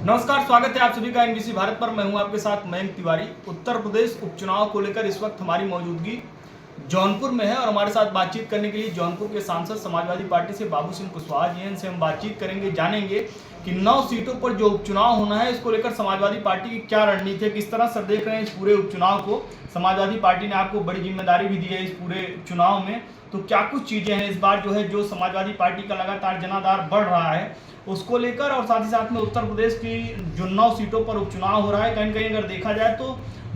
नमस्कार, स्वागत है आप सभी का एनबीसी भारत पर। मैं हूं आपके साथ मयंक तिवारी। उत्तर प्रदेश उपचुनाव को लेकर इस वक्त हमारी मौजूदगी जौनपुर में है और हमारे साथ बातचीत करने के लिए जौनपुर के सांसद समाजवादी पार्टी से बाबू सिंह कुशवाहा जी हैं। इनसे हम बातचीत करेंगे, जानेंगे कि 9 सीटों पर जो उपचुनाव होना है इसको लेकर समाजवादी पार्टी की क्या रणनीति है, किस तरह से देख रहे हैं इस पूरे उपचुनाव को। समाजवादी पार्टी ने आपको बड़ी जिम्मेदारी भी दी है इस पूरे चुनाव में, तो क्या कुछ चीजें हैं इस बार जो समाजवादी पार्टी का लगातार जनाधार बढ़ रहा है उसको लेकर, और साथ ही साथ में उत्तर प्रदेश की जो 9 सीटों पर उपचुनाव हो रहा है, कहीं कहीं अगर देखा जाए तो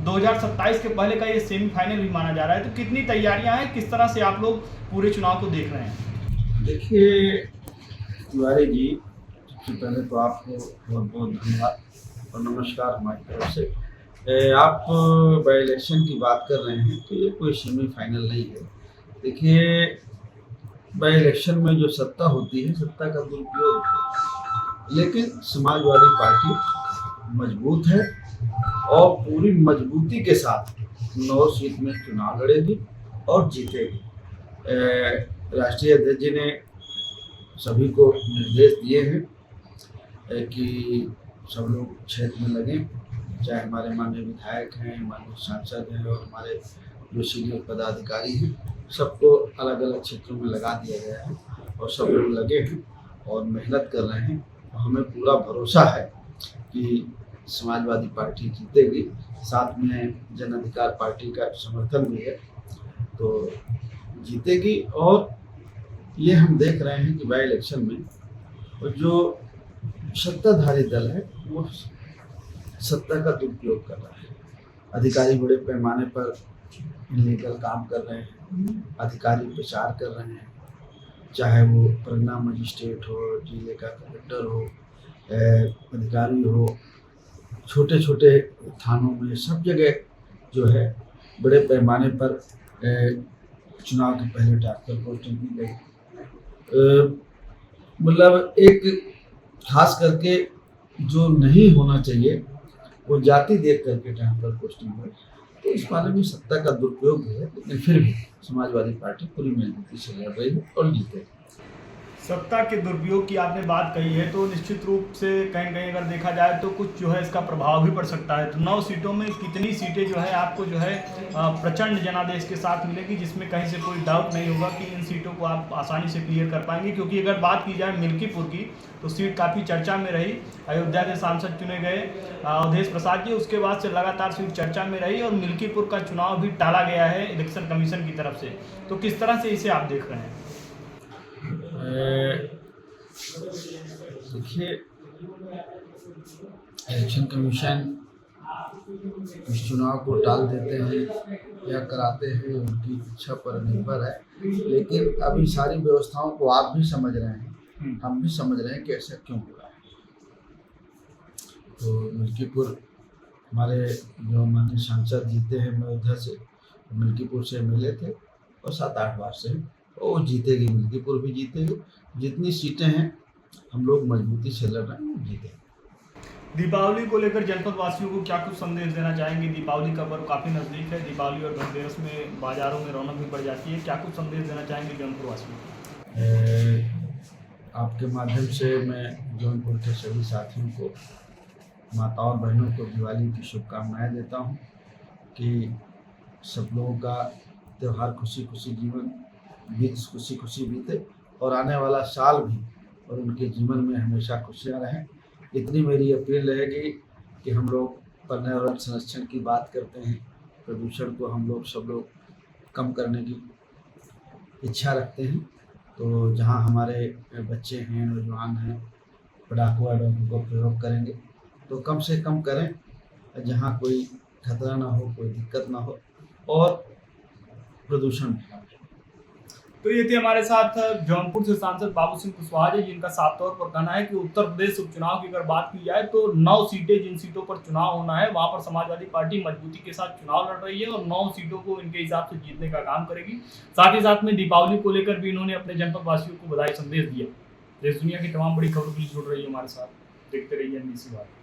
2027 के पहले का ये सेमीफाइनल भी माना जा रहा है। तो कितनी तैयारियां हैं, किस तरह से आप लोग पूरे चुनाव को देख रहे हैं? देखिए तिवारी जी, सबसे पहले तो आपको बहुत बहुत धन्यवाद और नमस्कार हमारी तरफ से। आप बाई इलेक्शन की बात कर रहे हैं तो ये कोई सेमीफाइनल नहीं है। देखिए, बाई इलेक्शन में जो सत्ता होती है, सत्ता का दुरुपयोग है, लेकिन समाजवादी पार्टी मजबूत है और पूरी मजबूती के साथ 9 सीट में चुनाव लड़ेगी और जीतेगी। राष्ट्रीय अध्यक्ष जी ने सभी को निर्देश दिए हैं कि सब लोग क्षेत्र में लगें, चाहे हमारे माननीय विधायक हैं, माननीय सांसद हैं और हमारे जो सीनियर पदाधिकारी हैं, सबको अलग अलग क्षेत्रों में लगा दिया गया है और सब लोग लगे हैं और मेहनत कर रहे हैं। हमें पूरा भरोसा है कि समाजवादी पार्टी जीतेगी। साथ में जन अधिकार पार्टी का समर्थन भी है, तो जीतेगी। और ये हम देख रहे हैं कि बाई इलेक्शन में जो सत्ताधारी दल है वो सत्ता का दुरुपयोग कर रहा है। अधिकारी बड़े पैमाने पर इलीगल काम कर रहे हैं, अधिकारी प्रचार कर रहे हैं, चाहे वो प्रज्ञा मजिस्ट्रेट हो, जिले का कलेक्टर हो, अधिकारी हो, छोटे छोटे थानों में सब जगह जो है बड़े पैमाने पर चुनाव के पहले ट्रैक्टर पोस्टिंग की गई। मतलब एक खास करके जो नहीं होना चाहिए वो जाति देख करके ट्रैक्टर पोस्टिंग हुई, तो इस बारे में सत्ता का दुरुपयोग है। लेकिन फिर भी समाजवादी पार्टी पूरी मजबूती से लड़ रही है और जीतेगी। सत्ता के दुरुपयोग की आपने बात कही है, तो निश्चित रूप से कहीं कहीं अगर देखा जाए तो कुछ इसका प्रभाव भी पड़ सकता है। तो 9 सीटों में कितनी सीटें आपको प्रचंड जनादेश के साथ मिलेगी, जिसमें कहीं से कोई डाउट नहीं होगा कि इन सीटों को आप आसानी से क्लियर कर पाएंगे? क्योंकि अगर बात की जाए मिल्कीपुर की, तो सीट काफ़ी चर्चा में रही। अयोध्या से सांसद चुने गए अवधेश प्रसाद जी, उसके बाद से लगातार सीट चर्चा में रही और मिल्कीपुर का चुनाव भी टाला गया है इलेक्शन कमीशन की तरफ से। तो किस तरह से इसे आप देख रहे हैं? देखिए, इलेक्शन कमीशन इस चुनाव को टाल देते हैं या कराते हैं, उनकी इच्छा पर निर्भर है। लेकिन अभी सारी व्यवस्थाओं को आप भी समझ रहे हैं, हम भी समझ रहे हैं कि ऐसा क्यों हो रहा है। तो मिल्कीपुर हमारे जो माननीय सांसद जीते हैं अयोध्या से, मिल्कीपुर से मिले थे और 7-8 बार से वो जीतेगी, मिल्कीपुर भी जीतेगी। जितनी सीटें हैं हम लोग मजबूती से लड़ रहे हैं, जीतेंगे। दीपावली को लेकर जनपद वासियों को क्या कुछ संदेश देना चाहेंगे? दीपावली का पर्व काफ़ी नज़दीक है। दीपावली और धनतेरस में बाजारों में रौनक भी बढ़ जाती है। क्या कुछ संदेश देना चाहेंगे जौनपुर वासियों को? आपके माध्यम से मैं जौनपुर के सभी साथियों को, माताओं और बहनों को दिवाली की शुभकामनाएं देता हूं कि सब लोगों का त्यौहार खुशी खुशी खुशी खुशी बीते और आने वाला साल भी और उनके जीवन में हमेशा खुशियाँ रहें। इतनी मेरी अपील रहेगी कि हम लोग पर्यावरण संरक्षण की बात करते हैं, प्रदूषण को हम लोग सब लोग कम करने की इच्छा रखते हैं। तो जहाँ हमारे बच्चे हैं, नौजवान हैं, पटाखों का प्रयोग करेंगे तो कम से कम करें, जहाँ कोई खतरा ना हो, कोई दिक्कत ना हो और प्रदूषण। तो ये थे हमारे साथ जौनपुर से सांसद बाबू सिंह कुशवाहा जी, जिनका साफ तौर पर कहना है कि उत्तर प्रदेश उपचुनाव की अगर बात की जाए तो 9 सीटें, जिन सीटों पर चुनाव होना है वहां पर समाजवादी पार्टी मजबूती के साथ चुनाव लड़ रही है और 9 सीटों को इनके हिसाब से जीतने का काम करेगी। साथ ही साथ में दीपावली को लेकर भी इन्होंने अपने जनपद वासियों को बधाई संदेश दिया। देश दुनिया की तमाम बड़ी खबरों के लिए जुड़ रही है हमारे साथ, देखते रहिए एनबीसी भारत।